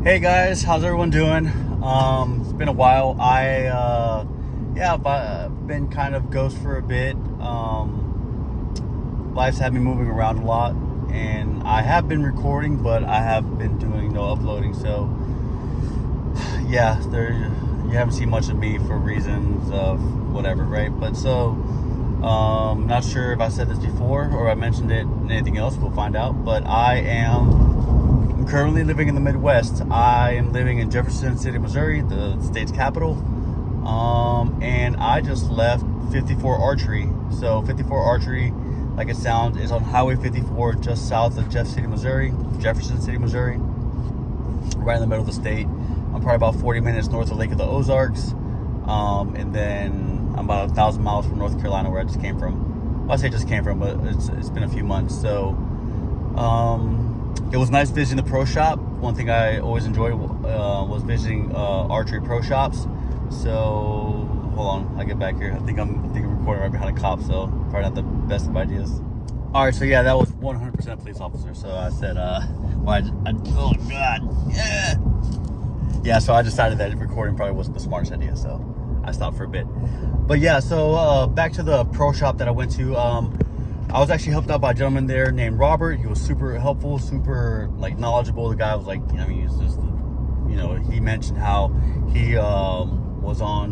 Hey guys, how's everyone doing? It's been a while. I've been kind of ghost for a bit. Life's had me moving around a lot, and I have been recording, but I have been doing no uploading. So yeah, you haven't seen much of me for reasons of whatever, right? But so not sure if I said this before or I mentioned it in anything else. We'll find out. But I'm currently living in the Midwest. I am living in Jefferson City, Missouri, the state's capital. And I just left 54 Archery. So 54 Archery, like it sounds, is on Highway 54 just south of Jefferson City, Missouri, right in the middle of the state. I'm probably about 40 minutes north of Lake of the Ozarks. And then I'm about 1,000 miles from North Carolina, where I just came from. Well, I say just came from, but it's been a few months. So it was nice visiting the pro shop. One thing I always enjoyed was visiting archery pro shops. So hold on, I get back here. I think I'm recording right behind a cop, so probably not the best of ideas. All right, so yeah, that was 100% police officer. So I said, oh god, yeah. So I decided that recording probably wasn't the smartest idea, so I stopped for a bit. But yeah, so back to the pro shop that I went to. I was actually helped out by a gentleman there named Robert. He was super helpful, super knowledgeable. The guy was he's just, he mentioned how he was on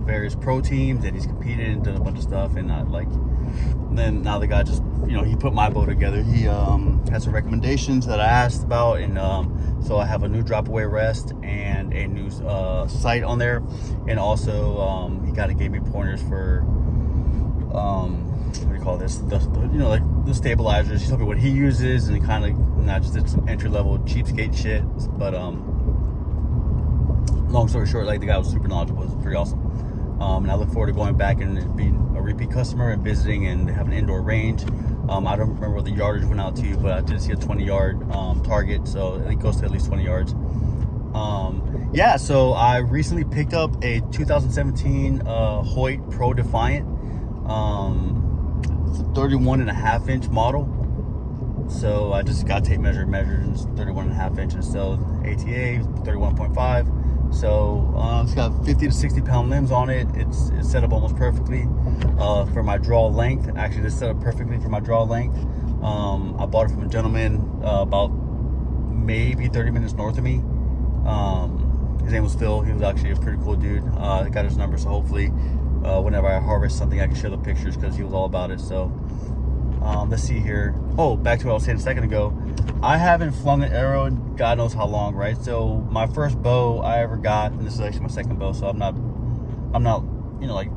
various pro teams and he's competed and done a bunch of stuff. And then now the guy just, he put my bow together. He had some recommendations that I asked about, and so I have a new drop away rest and a new sight on there, and also he kind of gave me pointers for what do you call this? The stabilizers. He told me what he uses, and kind of not just did some entry level cheapskate shit. But long story short, the guy was super knowledgeable. It was pretty awesome. And I look forward to going back and being a repeat customer and visiting, and have an indoor range. I don't remember what the yardage went out to, but I did see a 20-yard target, so it goes to at least 20 yards. So I recently picked up a 2017 Hoyt Pro Defiant. It's a 31.5-inch model. So I just got tape measure and it's 31.5 inches. So ATA 31.5. So it's got 50 to 60 pound limbs on it. It's set up almost perfectly for my draw length. Actually, it's set up perfectly for my draw length. I bought it from a gentleman about maybe 30 minutes north of me. His name was Phil. He was actually a pretty cool dude. I got his number, so hopefully whenever I harvest something, I can share the pictures, because he was all about it. So let's see here. Oh, back to what I was saying a second ago. I haven't flung an arrow in God knows how long, right? So my first bow I ever got, and this is actually my second bow, so I'm not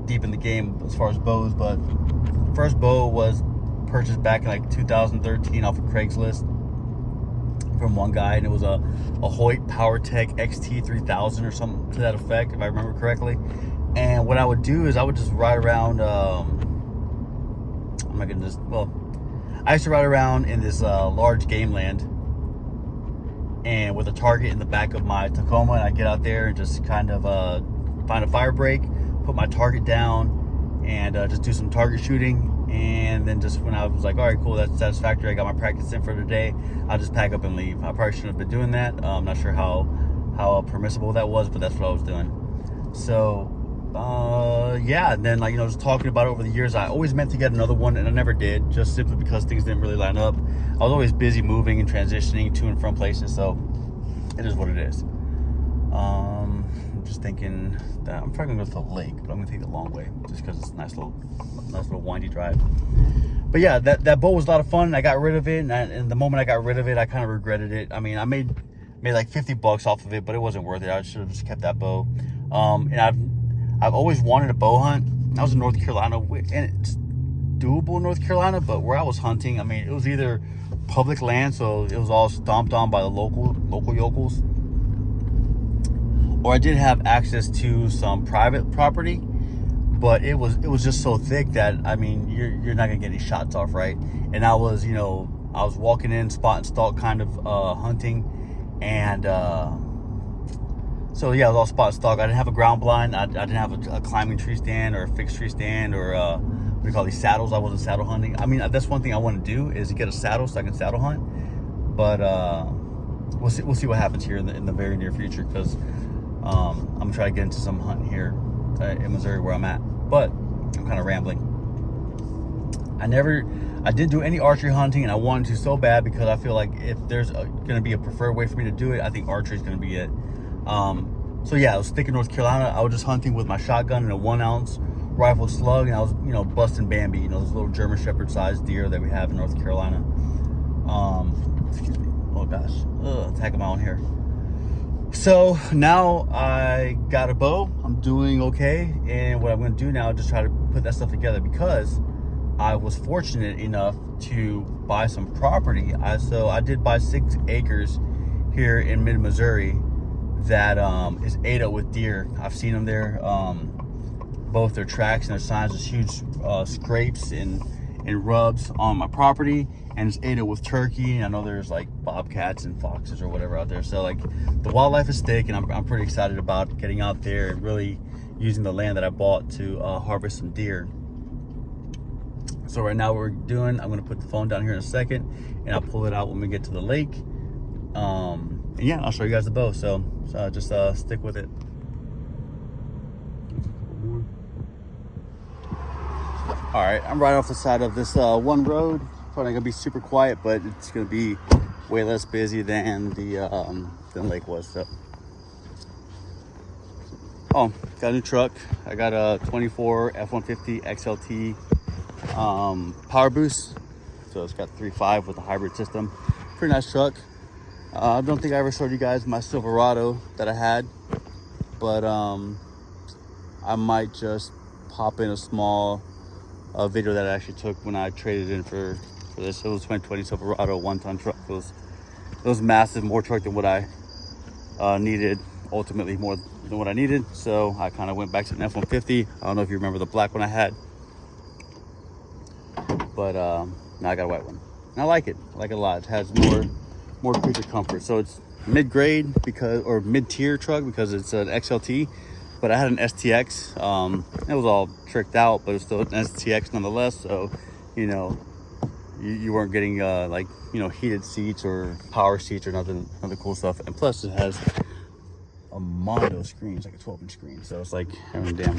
deep in the game as far as bows, but the first bow was purchased back in 2013 off of Craigslist from one guy, and it was a Hoyt PowerTech XT3000 or something to that effect, if I remember correctly. And what I would do is I would just ride around. I used to ride around in this large game land, and with a target in the back of my Tacoma, and I get out there and just kind of find a fire break, put my target down, and just do some target shooting. And then just when I was all right, cool, that's satisfactory, I got my practice in for the day, I'll just pack up and leave. I probably shouldn't have been doing that. I'm not sure how permissible that was, but that's what I was doing. So and then just talking about it over the years, I always meant to get another one, and I never did, just simply because things didn't really line up. I was always busy moving and transitioning to and from places, so it is what it is. I'm just thinking that I'm probably gonna go to the lake, but I'm gonna take the long way just because it's a nice little windy drive. But yeah, that bow was a lot of fun. I got rid of it, and the moment I got rid of it, I kind of regretted it. I mean, I made like $50 off of it, but it wasn't worth it. I should have just kept that bow. And I've always wanted a bow hunt. I was in North Carolina, and it's doable in North Carolina, but where I was hunting, I mean, it was either public land, so it was all stomped on by the local yokels, or I did have access to some private property, but it was just so thick that, I mean, you're not gonna get any shots off, right? And I was walking in, spot and stalk kind of hunting, and so yeah, it was all spot stock. I didn't have a ground blind. I didn't have a climbing tree stand or a fixed tree stand or what do you call these saddles. I wasn't saddle hunting. I mean, that's one thing I want to do, is get a saddle so I can saddle hunt. But we'll see what happens here in the very near future, because I'm gonna try to get into some hunting here in Missouri where I'm at. But I'm kind of rambling. I didn't do any archery hunting, and I wanted to so bad, because I feel like if there's gonna be a preferred way for me to do it, I think archery is gonna be it. So yeah, I was sticking North Carolina. I was just hunting with my shotgun and a 1 ounce rifled slug, and I was, you know, busting Bambi, you know, those little German Shepherd sized deer that we have in North Carolina. Excuse me. Oh gosh, attacking my own hair. So now I got a bow. I'm doing okay, and what I'm going to do now is just try to put that stuff together, because I was fortunate enough to buy some property. So I did buy 6 acres here in mid-Missouri that is ate up with deer. I've seen them there. Both their tracks and their signs. There's huge scrapes and rubs on my property, and it's ate up with turkey. I know there's like bobcats and foxes or whatever out there. So like the wildlife is thick, and I'm pretty excited about getting out there and really using the land that I bought to harvest some deer. So right now what we're doing, I'm gonna put the phone down here in a second, and I'll pull it out when we get to the lake. And yeah, I'll show you guys the bow. So just stick with it. All right, I'm right off the side of this one road. Probably gonna be super quiet, but it's gonna be way less busy than the lake was. So, oh, got a new truck. I got a 24 F-150 XLT power boost. So it's got 3.5 with a hybrid system. Pretty nice truck. I don't think I ever showed you guys my Silverado that I had, but I might just pop in a small video that I actually took when I traded in for this. It was 2020 Silverado 1-ton truck. It was massive, more truck than what I needed, ultimately more than what I needed. So I kind of went back to an F-150. I don't know if you remember the black one I had, but now I got a white one. And I like it a lot. It has more creature comfort. So it's mid-grade or mid-tier truck because it's an XLT. But I had an STX. It was all tricked out, but it's still an STX nonetheless. So, you know, you weren't getting like, you know, heated seats or power seats or nothing, other cool stuff. And plus, it has a Mondo screen. It's like a 12-inch screen. So it's like having a damn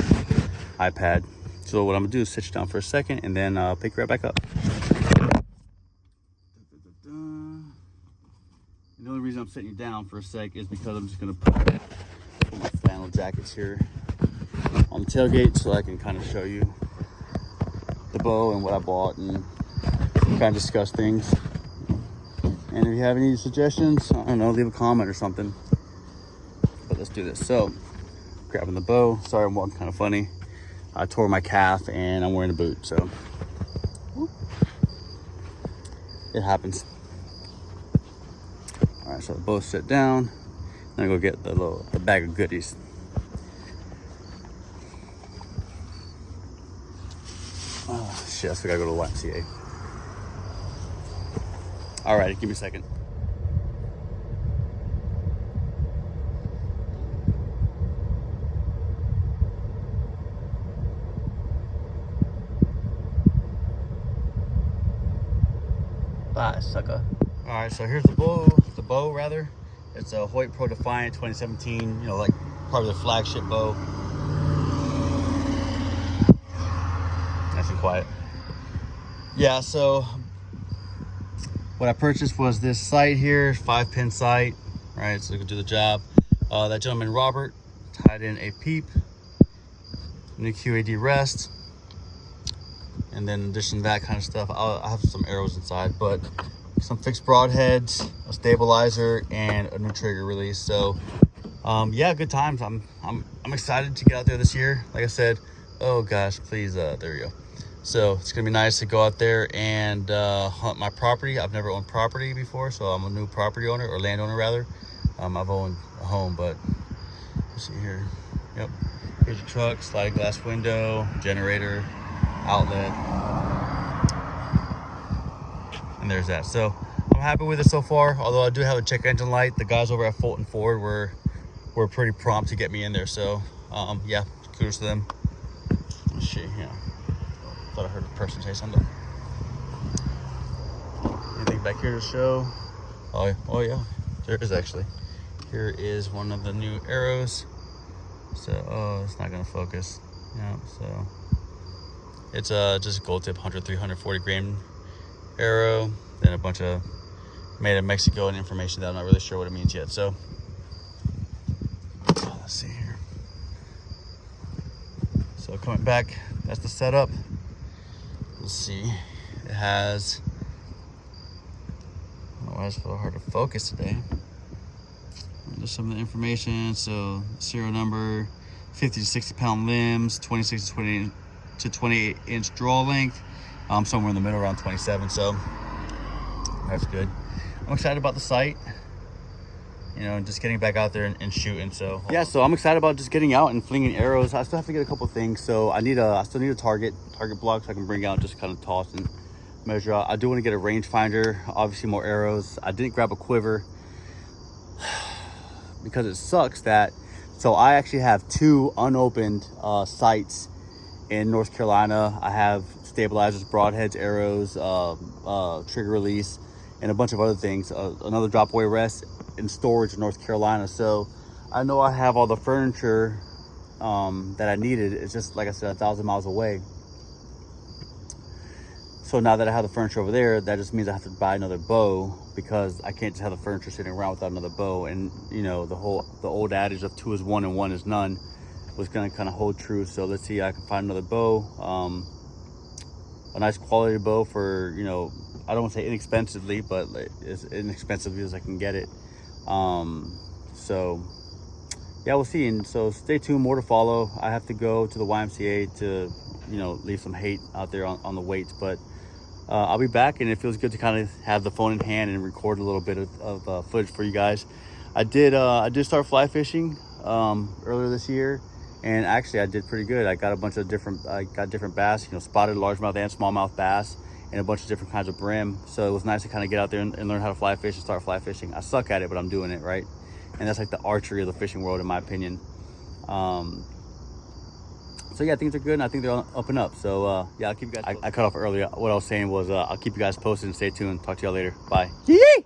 iPad. So what I'm gonna do is sit you down for a second, and then pick you right back up. The only reason I'm sitting you down for a sec is because I'm just gonna put my flannel jackets here on the tailgate so I can kind of show you the bow and what I bought and kind of discuss things. And if you have any suggestions, I don't know, leave a comment or something. But let's do this. So, grabbing the bow. Sorry, I'm walking kind of funny. I tore my calf and I'm wearing a boot, so whoop. It happens. All right, so the bow sit down. Then I go get the bag of goodies. Oh shit, I still gotta go to the YMCA. All right, give me a second. Bye, sucker. All right, so here's the bow rather. It's a Hoyt Pro Defiant 2017, you know, like probably the flagship bow. Nice and quiet. Yeah, so what I purchased was this sight here, 5-pin sight, right? So it can do the job. That gentleman, Robert, tied in a peep, new QAD rest, and then in addition to that kind of stuff, I have some arrows inside, but some fixed broadheads, a stabilizer, and a new trigger release. So yeah, good times. I'm excited to get out there this year. Like I said, oh gosh, please, there we go. So it's gonna be nice to go out there and hunt my property. I've never owned property before, so I'm a new property owner, or landowner rather. I've owned a home, but let's see here. Yep, here's your truck, sliding glass window, generator, outlet, and there's that. So I'm happy with it so far, although I do have a check engine light. The guys over at Fulton Ford were pretty prompt to get me in there, so yeah, kudos to them. Let's see, yeah, thought I heard a person say something. Anything back here to show? Oh yeah, there is actually. Here is one of the new arrows. So, oh, it's not gonna focus. Yeah, so it's just gold tip 340 grain arrow. Then a bunch of made in Mexico and information that I'm not really sure what it means yet. So let's see here. So coming back, that's the setup. Let's see. It has, I don't know why it's so hard to focus today. There's some of the information. So serial number, 50 to 60 pound limbs, 26 to 28 inch draw length. Somewhere in the middle, around 27. So that's good. I'm excited about the sight. You know, just getting back out there and shooting. So yeah, so I'm excited about just getting out and flinging arrows. I still have to get a couple things. So I still need a target block so I can bring out, just kind of toss and measure out. I do want to get a rangefinder, obviously more arrows. I didn't grab a quiver because it sucks that, so I actually have 2 unopened sights in North Carolina. I have stabilizers, broadheads, arrows, trigger release, and a bunch of other things. Another drop away rest in storage in North Carolina. So I know I have all the furniture that I needed. It's just, like I said, 1,000 miles away. So now that I have the furniture over there, that just means I have to buy another bow, because I can't just have the furniture sitting around without another bow. And you know, the old adage of 2 is 1 and 1 is none was gonna kind of hold true. So let's see, I can find another bow, a nice quality bow for, you know, I don't want to say inexpensively, but as inexpensively as I can get it. So yeah, we'll see. And so stay tuned, more to follow. I have to go to the YMCA to, you know, leave some hate out there on the weights, but I'll be back, and it feels good to kind of have the phone in hand and record a little bit of footage for you guys. I did start fly fishing earlier this year, and actually I did pretty good. I got a bunch of different bass, you know, spotted, largemouth, and smallmouth bass, and a bunch of different kinds of brim. So it was nice to kind of get out there and learn how to fly fish and start fly fishing. I suck at it, but I'm doing it, right? And that's like the archery of the fishing world, in my opinion. So yeah, things are good, and I think they're up and up. So yeah, I'll keep you guys posted. I cut off earlier. What I was saying was I'll keep you guys posted, and stay tuned. Talk to y'all later. Bye. Yee!